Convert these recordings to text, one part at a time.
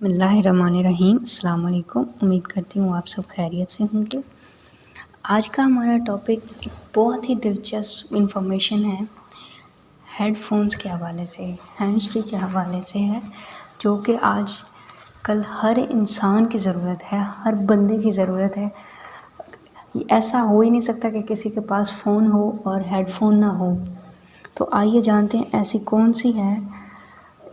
बिस्मिल्लाहिर्रहमानिर्रहीम। अस्सलाम वालेकुम। उम्मीद करती हूँ आप सब खैरियत से होंगे। आज का हमारा टॉपिक एक बहुत ही दिलचस्प इंफॉर्मेशन है, हेडफोन्स के हवाले से, हैंड्स फ्री के हवाले से है, जो कि आज कल हर इंसान की ज़रूरत है, हर बंदे की ज़रूरत है। ऐसा हो ही नहीं सकता कि किसी के पास फ़ोन हो और हेडफोन ना हो। तो आइए जानते हैं ऐसी कौन सी है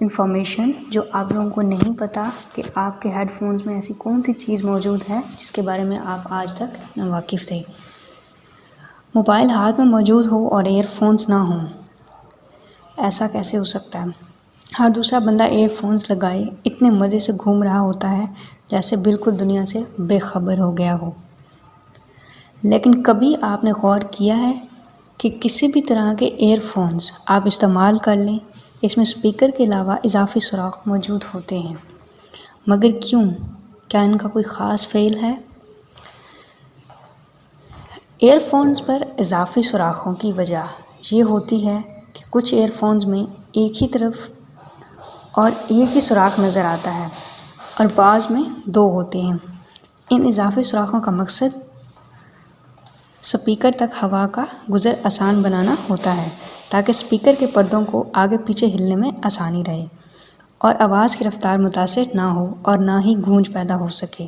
इंफॉर्मेशन जो आप लोगों को नहीं पता कि आपके हेडफोन्स में ऐसी कौन सी चीज़ मौजूद है जिसके बारे में आप आज तक न वाकिफ़ थे। मोबाइल हाथ में मौजूद हो और ईयरफोन्स ना हों, ऐसा कैसे हो सकता है। हर दूसरा बंदा ईयरफोन्स लगाए इतने मज़े से घूम रहा होता है जैसे बिल्कुल दुनिया से बेखबर हो गया हो। लेकिन कभी आपने गौर किया है कि किसी भी तरह के ईयरफोन्स आप इस्तेमाल कर लें, इसमें स्पीकर के अलावा इजाफी सुराख मौजूद होते हैं, मगर क्यों? क्या इनका कोई ख़ास फ़ेल है? ईयरफोन्स पर इजाफी सुराखों की वजह ये होती है कि कुछ ईयरफोन्स में एक ही तरफ और एक ही सुराख नज़र आता है और बाज़ में दो होते हैं। इन इजाफी सुराखों का मकसद स्पीकर तक हवा का गुज़र आसान बनाना होता है, ताकि स्पीकर के पर्दों को आगे पीछे हिलने में आसानी रहे और आवाज़ की रफ्तार मुतासिर ना हो और ना ही गूंज पैदा हो सके।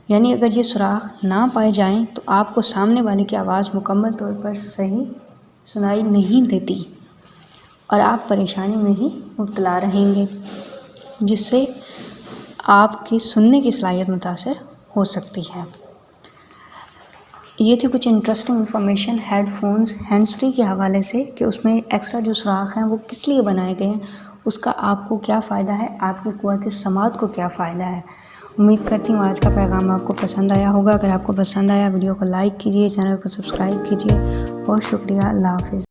यानी अगर ये सुराख ना पाए जाएं तो आपको सामने वाले की आवाज़ मुकम्मल तौर पर सही सुनाई नहीं देती और आप परेशानी में ही मुब्तला रहेंगे, जिससे आपकी सुनने की सलाहियत मुतासिर हो सकती है। ये थी कुछ interesting information headphones hands free के हवाले से कि उसमें एक्स्ट्रा जो सुराख हैं वो किस लिए बनाए गए हैं, उसका आपको क्या फ़ायदा है, आपकी क़ुव्वत समात को क्या फ़ायदा है। उम्मीद करती हूँ आज का पैगाम आपको पसंद आया होगा। अगर आपको पसंद आया वीडियो को लाइक कीजिए, चैनल को सब्सक्राइब कीजिए। बहुत शुक्रिया। अल्लाह हाफ़िज़।